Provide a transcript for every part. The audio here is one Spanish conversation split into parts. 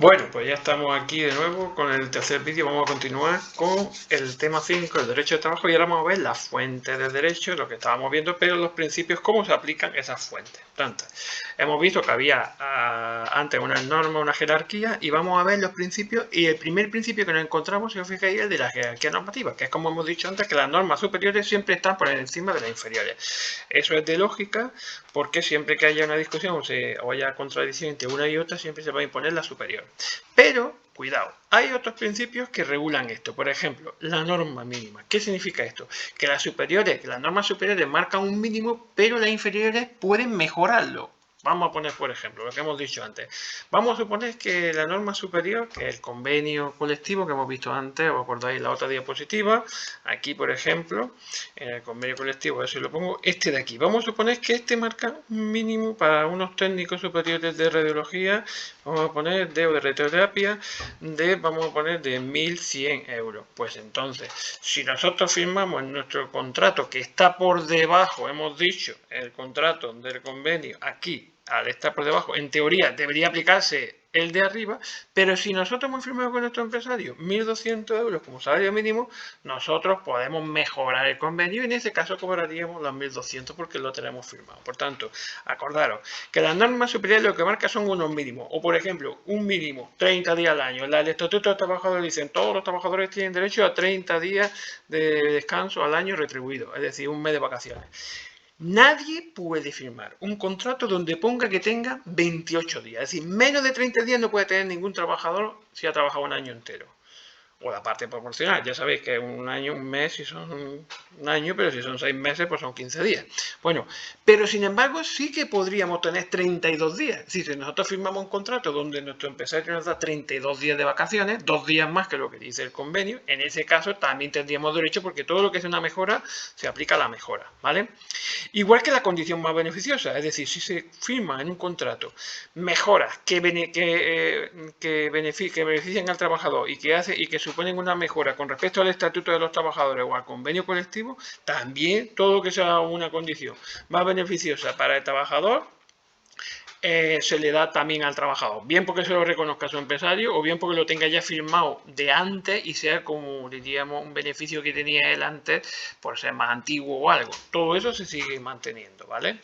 Bueno, pues ya estamos aquí de nuevo con el tercer vídeo. Vamos a continuar con el tema 5, el derecho de trabajo, y ahora vamos a ver la fuente del derecho, lo que estábamos viendo, pero los principios, cómo se aplican esas fuentes. Hemos visto que había antes una norma, una jerarquía, y vamos a ver los principios, y el primer principio que nos encontramos, si os fijáis, es el de la jerarquía normativa, que es como hemos dicho antes, que las normas superiores siempre están por encima de las inferiores. Eso es de lógica, porque siempre que haya una discusión o haya contradicción entre una y otra, siempre se va a imponer la superior. Pero, cuidado, hay otros principios que regulan esto. Por ejemplo, la norma mínima. ¿Qué significa esto? Que las normas superiores marcan un mínimo, pero las inferiores pueden mejorarlo. Vamos a poner, por ejemplo, lo que hemos dicho antes. Vamos a suponer que la norma superior, que es el convenio colectivo que hemos visto antes, os acordáis en la otra diapositiva, aquí, por ejemplo, en el convenio colectivo, a ver si lo pongo, este de aquí. Vamos a suponer que este marca un mínimo para unos técnicos superiores de radiología, vamos a poner de radioterapia, vamos a poner de 1.100 euros. Pues entonces, si nosotros firmamos en nuestro contrato, que está por debajo, hemos dicho, el contrato del convenio, aquí, al estar por debajo, en teoría debería aplicarse el de arriba, pero si nosotros hemos firmado con nuestro empresario 1.200 euros como salario mínimo, nosotros podemos mejorar el convenio y en ese caso cobraríamos los 1.200 porque lo tenemos firmado. Por tanto, acordaros que las normas superiores lo que marca son unos mínimos, o por ejemplo, un mínimo, 30 días al año. El Estatuto de los Trabajadores dicen todos los trabajadores tienen derecho a 30 días de descanso al año retribuido, es decir, un mes de vacaciones. Nadie puede firmar un contrato donde ponga que tenga 28 días. Es decir, menos de 30 días no puede tener ningún trabajador si ha trabajado un año entero. O la parte proporcional. Ya sabéis que un año, un mes, si son un año, pero si son 6 meses, pues son 15 días. Bueno, pero sin embargo sí que podríamos tener 32 días. Es decir, si nosotros firmamos un contrato donde nuestro empresario nos da 32 días de vacaciones, 2 días más que lo que dice el convenio, en ese caso también tendríamos derecho porque todo lo que es una mejora se aplica a la mejora, ¿vale? Igual que la condición más beneficiosa, es decir, si se firma en un contrato mejoras que benefician al trabajador y que suponen una mejora con respecto al Estatuto de los Trabajadores o al convenio colectivo, también todo lo que sea una condición más beneficiosa para el trabajador se le da también al trabajador, bien porque se lo reconozca a su empresario o bien porque lo tenga ya firmado de antes y sea como diríamos un beneficio que tenía él antes por ser más antiguo o algo. Todo eso se sigue manteniendo, ¿vale?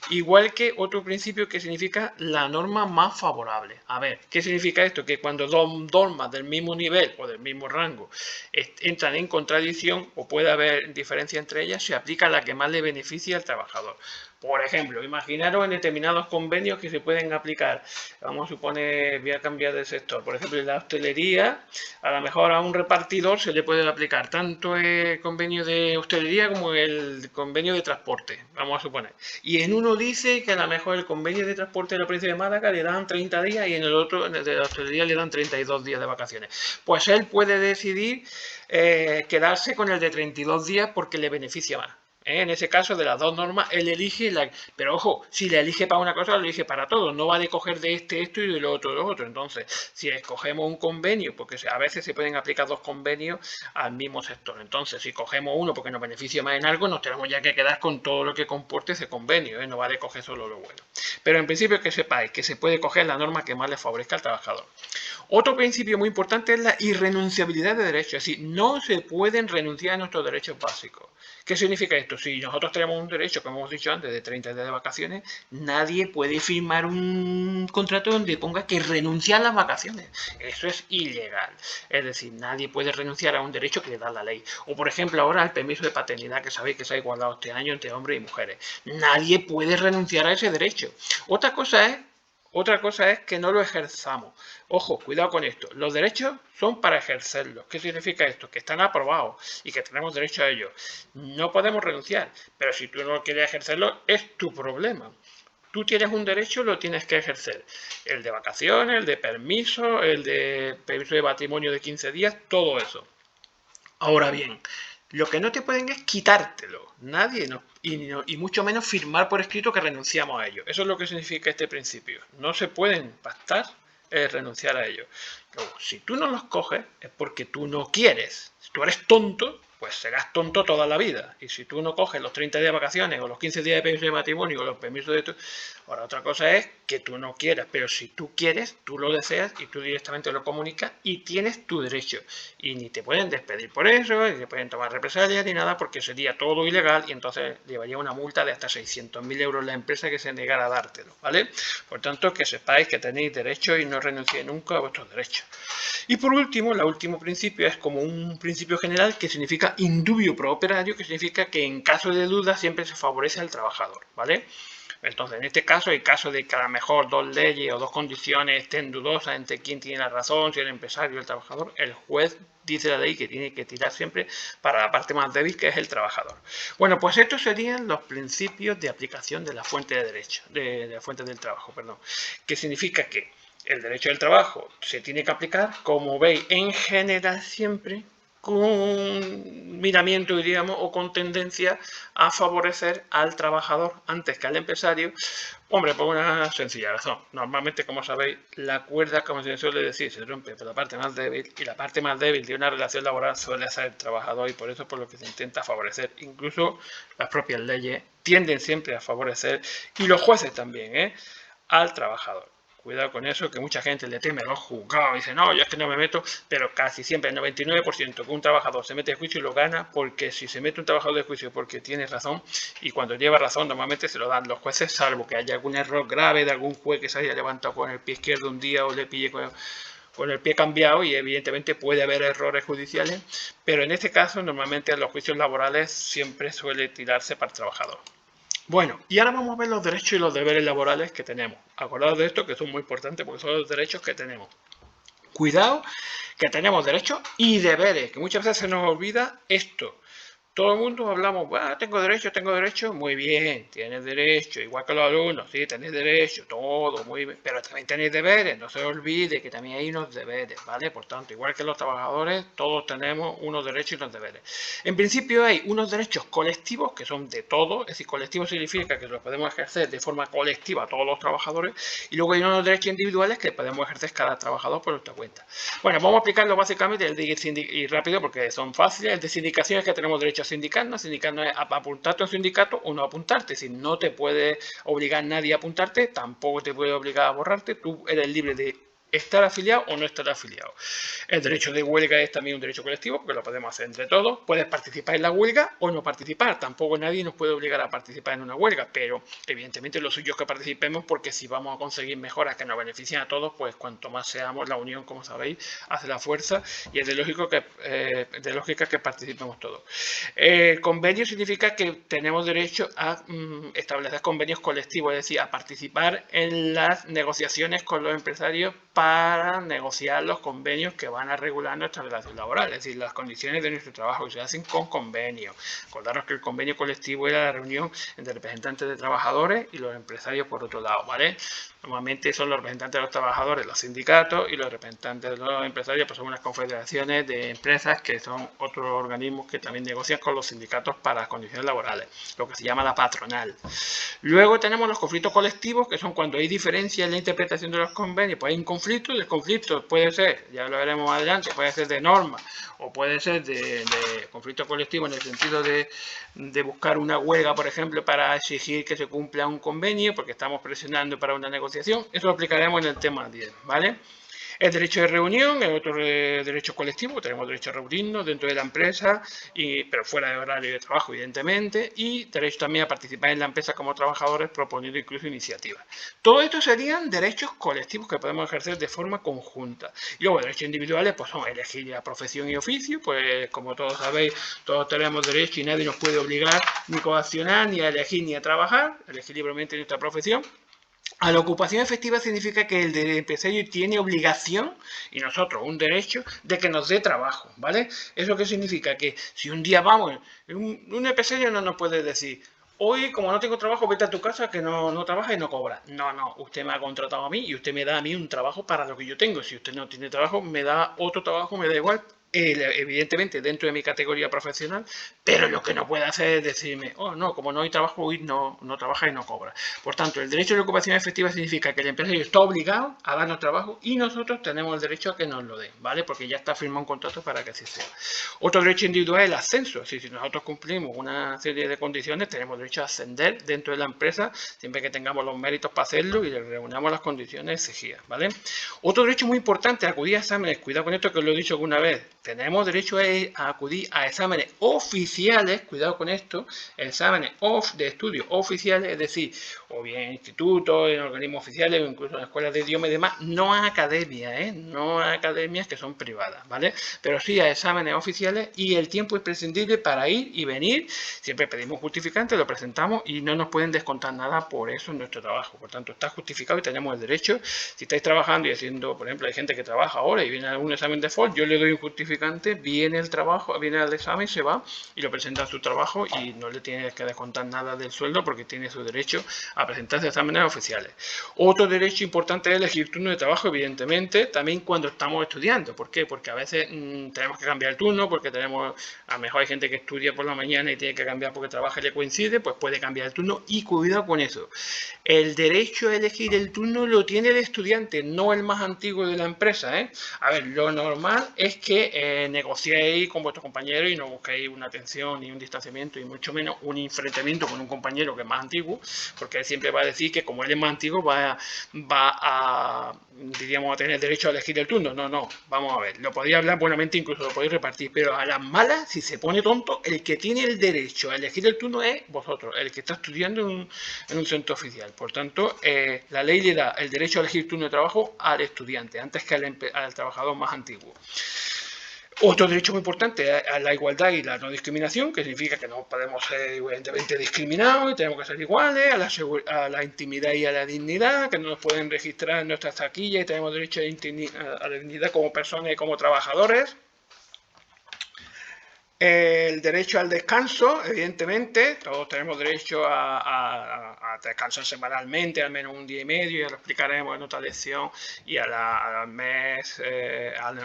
Igual que otro principio que significa la norma más favorable. A ver, ¿qué significa esto? Que cuando dos normas del mismo nivel o del mismo rango entran en contradicción o puede haber diferencia entre ellas, se aplica la que más le beneficia al trabajador. Por ejemplo, imaginaros en determinados convenios que se pueden aplicar. Vamos a suponer, voy a cambiar de sector. Por ejemplo, en la hostelería, a lo mejor a un repartidor se le puede aplicar tanto el convenio de hostelería como el convenio de transporte. Vamos a suponer. Y en uno dice que a lo mejor el convenio de transporte de la provincia de Málaga le dan 30 días y en el otro, en el de la hostelería, le dan 32 días de vacaciones. Pues él puede decidir quedarse con el de 32 días porque le beneficia más. En ese caso, de las dos normas, él elige Pero ojo, si le elige para una cosa, lo elige para todo. No va a coger de esto y de lo otro. Entonces, si escogemos un convenio, porque a veces se pueden aplicar dos convenios al mismo sector. Entonces, si cogemos uno porque nos beneficia más en algo, nos tenemos ya que quedar con todo lo que comporte ese convenio. No va a coger solo lo bueno. Pero en principio que sepáis que se puede coger la norma que más le favorezca al trabajador. Otro principio muy importante es la irrenunciabilidad de derechos. Es decir, no se pueden renunciar a nuestros derechos básicos. ¿Qué significa esto? Si nosotros tenemos un derecho, como hemos dicho antes, de 30 días de vacaciones, nadie puede firmar un contrato donde ponga que renuncia a las vacaciones. Eso es ilegal. Es decir, nadie puede renunciar a un derecho que le da la ley. O, por ejemplo, ahora el permiso de paternidad, que sabéis que se ha igualado este año entre hombres y mujeres. Nadie puede renunciar a ese derecho. Otra cosa es que no lo ejerzamos. Ojo, cuidado con esto. Los derechos son para ejercerlos. ¿Qué significa esto? Que están aprobados y que tenemos derecho a ellos. No podemos renunciar, pero si tú no quieres ejercerlo, es tu problema. Tú tienes un derecho, lo tienes que ejercer. El de vacaciones, el de permiso, el de permiso de matrimonio de 15 días, todo eso. Ahora bien, lo que no te pueden es quitártelo. Nadie, y mucho menos firmar por escrito que renunciamos a ello. Eso es lo que significa este principio. No se pueden pactar renunciar a ello. Luego, si tú no los coges es porque tú no quieres. Si tú eres tonto, pues serás tonto toda la vida. Y si tú no coges los 30 días de vacaciones o los 15 días de permiso de matrimonio o los permisos de... Ahora, otra cosa es que tú no quieras, pero si tú quieres, tú lo deseas y tú directamente lo comunicas y tienes tu derecho. Y ni te pueden despedir por eso, ni te pueden tomar represalias ni nada, porque sería todo ilegal y entonces llevaría una multa de hasta 600.000 euros la empresa que se negara a dártelo, ¿vale? Por tanto, que sepáis que tenéis derechos y no renunciéis nunca a vuestros derechos. Y por último, el último principio es como un principio general que significa indubio pro operario, que significa que en caso de duda siempre se favorece al trabajador, ¿vale? Entonces, en este caso, en caso de que a lo mejor dos leyes o dos condiciones estén dudosas entre quién tiene la razón, si el empresario o el trabajador, el juez dice la ley que tiene que tirar siempre para la parte más débil, que es el trabajador. Bueno, pues estos serían los principios de aplicación de la fuente de derecho, de la fuente del trabajo, perdón, que significa que el derecho del trabajo se tiene que aplicar, como veis, en general siempre con miramiento, diríamos, o con tendencia a favorecer al trabajador antes que al empresario. Hombre, por una sencilla razón. Normalmente, como sabéis, la cuerda, como se suele decir, se rompe por la parte más débil, y la parte más débil de una relación laboral suele ser el trabajador, y por eso es por lo que se intenta favorecer. Incluso las propias leyes tienden siempre a favorecer, y los jueces también, al trabajador. Cuidado con eso, que mucha gente le teme a los juzgados y dice, no, yo es que no me meto, pero casi siempre, el 99% que un trabajador se mete de juicio y lo gana, porque si se mete un trabajador de juicio porque tiene razón, y cuando lleva razón normalmente se lo dan los jueces, salvo que haya algún error grave de algún juez que se haya levantado con el pie izquierdo un día o le pille con el pie cambiado, y evidentemente puede haber errores judiciales, pero en este caso normalmente en los juicios laborales siempre suele tirarse para el trabajador. Bueno, y ahora vamos a ver los derechos y los deberes laborales que tenemos. Acordaos de esto, que son muy importantes porque son los derechos que tenemos. Cuidado, que tenemos derechos y deberes, que muchas veces se nos olvida esto. Todo el mundo hablamos, tengo derecho, muy bien, tienes derecho, igual que los alumnos, sí, tenéis derecho, todo, muy bien, pero también tenéis deberes, no se olvide que también hay unos deberes, ¿vale? Por tanto, igual que los trabajadores, todos tenemos unos derechos y unos deberes. En principio hay unos derechos colectivos que son de todos, es decir, colectivo significa que los podemos ejercer de forma colectiva todos los trabajadores, y luego hay unos derechos individuales que podemos ejercer cada trabajador por nuestra cuenta. Bueno, vamos a aplicarlo básicamente y rápido porque son fáciles. El de sindicación es que tenemos derecho a sindicarnos es apuntarte a un sindicato o no apuntarte. Si no te puede obligar nadie a apuntarte, tampoco te puede obligar a borrarte. Tú eres libre de estar afiliado o no estar afiliado. El derecho de huelga es también un derecho colectivo, porque lo podemos hacer entre todos. Puedes participar en la huelga o no participar. Tampoco nadie nos puede obligar a participar en una huelga, pero evidentemente lo suyo es que participemos, porque si vamos a conseguir mejoras que nos beneficien a todos, pues cuanto más seamos, la unión, como sabéis, hace la fuerza, y es de lógica que participemos todos. El convenio significa que tenemos derecho a establecer convenios colectivos, es decir, a participar en las negociaciones con los empresarios para negociar los convenios que van a regular nuestra relación laboral, es decir, las condiciones de nuestro trabajo, que se hacen con convenio. Acordaros que el convenio colectivo era la reunión entre representantes de trabajadores y los empresarios por otro lado, ¿vale? Normalmente son los representantes de los trabajadores, los sindicatos, y los representantes de los empresarios pues son unas confederaciones de empresas, que son otros organismos que también negocian con los sindicatos para las condiciones laborales, lo que se llama la patronal. Luego tenemos los conflictos colectivos, que son cuando hay diferencia en la interpretación de los convenios, pues hay un conflicto, y el conflicto puede ser, ya lo veremos adelante, puede ser de norma o puede ser de conflicto colectivo en el sentido de buscar una huelga, por ejemplo, para exigir que se cumpla un convenio, porque estamos presionando para una negociación. Eso lo aplicaremos en el tema 10, ¿vale? El derecho de reunión es otro derecho colectivo. Tenemos derecho a reunirnos dentro de la empresa, pero fuera de horario de trabajo, evidentemente, y derecho también a participar en la empresa como trabajadores, proponiendo incluso iniciativas. Todo esto serían derechos colectivos que podemos ejercer de forma conjunta. Y luego derechos individuales, pues son elegir la profesión y oficio, pues como todos sabéis, todos tenemos derecho y nadie nos puede obligar ni coaccionar, ni a elegir ni a trabajar, elegir libremente nuestra profesión. A la ocupación efectiva significa que el empresario tiene obligación, y nosotros un derecho, de que nos dé trabajo, ¿vale? ¿Eso qué significa? Que si un día vamos, un empresario no nos puede decir, hoy como no tengo trabajo, vete a tu casa que no trabajas y no cobras. No, usted me ha contratado a mí y usted me da a mí un trabajo para lo que yo tengo. Si usted no tiene trabajo, me da otro trabajo, me da igual, evidentemente dentro de mi categoría profesional, pero lo que no puede hacer es decirme, oh no, como no hay trabajo, hoy no trabaja y no cobra. Por tanto, el derecho de ocupación efectiva significa que el empresario está obligado a darnos trabajo y nosotros tenemos el derecho a que nos lo den, ¿vale? Porque ya está firmado un contrato para que así sea. Otro derecho individual es el ascenso. Si nosotros cumplimos una serie de condiciones, tenemos derecho a ascender dentro de la empresa, siempre que tengamos los méritos para hacerlo y le reunamos las condiciones exigidas, ¿vale? Otro derecho muy importante, acudir a exámenes. Cuidado con esto que os lo he dicho alguna vez. Tenemos derecho a acudir a exámenes oficiales, cuidado con esto, exámenes de estudios oficiales, es decir, o bien en institutos, en organismos oficiales, o incluso en escuelas de idioma y demás, no a academias, no a academias que son privadas, ¿vale? Pero sí a exámenes oficiales y el tiempo es prescindible para ir y venir. Siempre pedimos justificante, lo presentamos y no nos pueden descontar nada por eso en nuestro trabajo. Por tanto, está justificado y tenemos el derecho. Si estáis trabajando y haciendo, por ejemplo, hay gente que trabaja ahora y viene a algún examen de FOD, yo le doy un justificante, viene el trabajo, viene al examen, se va y lo presenta a su trabajo y no le tiene que descontar nada del sueldo porque tiene su derecho a presentarse a exámenes oficiales. Otro derecho importante es elegir turno de trabajo, evidentemente, también cuando estamos estudiando. ¿Por qué? Porque a veces tenemos que cambiar el turno, porque tenemos, a lo mejor hay gente que estudia por la mañana y tiene que cambiar porque trabaja y le coincide, pues puede cambiar el turno y cuidado con eso. El derecho a elegir el turno lo tiene el estudiante, no el más antiguo de la empresa, ¿eh? A ver, lo normal es que negociéis con vuestros compañeros y no busquéis una atención ni un distanciamiento y mucho menos un enfrentamiento con un compañero que es más antiguo, porque él siempre va a decir que como él es más antiguo va a, diríamos, a tener derecho a elegir el turno. No, vamos a ver, lo podéis hablar buenamente, incluso lo podéis repartir, pero a las malas, si se pone tonto, el que tiene el derecho a elegir el turno es vosotros, el que está estudiando en un centro oficial. Por tanto, la ley le da el derecho a elegir turno de trabajo al estudiante, antes que al trabajador más antiguo. Otro derecho muy importante es la igualdad y la no discriminación, que significa que no podemos ser evidentemente discriminados y tenemos que ser iguales, a la intimidad y a la dignidad, que no nos pueden registrar en nuestras taquillas y tenemos derecho a la dignidad como personas y como trabajadores. El derecho al descanso, evidentemente, todos tenemos derecho a descansar semanalmente, al menos un día y medio, ya lo explicaremos en otra lección, y al mes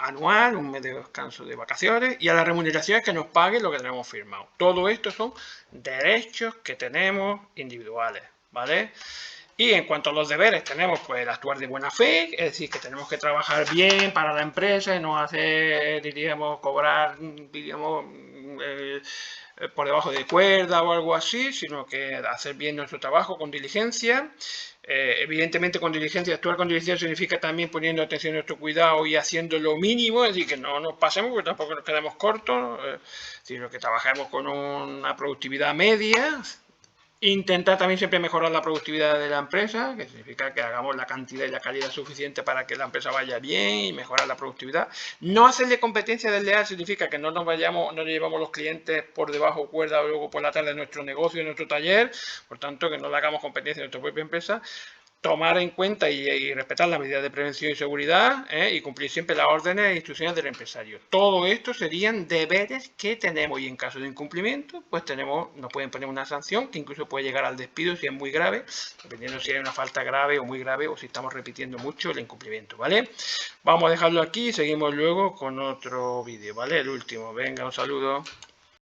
anual, un mes de descanso de vacaciones, y a las remuneraciones que nos paguen lo que tenemos firmado. Todo esto son derechos que tenemos individuales, ¿vale? Y en cuanto a los deberes, tenemos pues el actuar de buena fe, es decir, que tenemos que trabajar bien para la empresa y no hacer, diríamos, cobrar, diríamos, por debajo de cuerda o algo así, sino que hacer bien nuestro trabajo con diligencia. Evidentemente con diligencia, actuar con diligencia significa también poniendo atención a nuestro cuidado y haciendo lo mínimo, es decir, que no nos pasemos porque tampoco nos quedemos cortos, sino que trabajemos con una productividad media. Intentar también siempre mejorar la productividad de la empresa, que significa que hagamos la cantidad y la calidad suficiente para que la empresa vaya bien y mejorar la productividad. No hacerle competencia desleal significa que no nos llevamos los clientes por debajo cuerda o luego por la tarde de nuestro negocio, de nuestro taller, por tanto que no le hagamos competencia a nuestra propia empresa. Tomar en cuenta y respetar las medidas de prevención y seguridad y cumplir siempre las órdenes e instrucciones del empresario. Todo esto serían deberes que tenemos y en caso de incumplimiento, pues nos pueden poner una sanción que incluso puede llegar al despido si es muy grave, dependiendo si hay una falta grave o muy grave o si estamos repitiendo mucho el incumplimiento, ¿vale? Vamos a dejarlo aquí y seguimos luego con otro vídeo, ¿vale? El último. Venga, un saludo.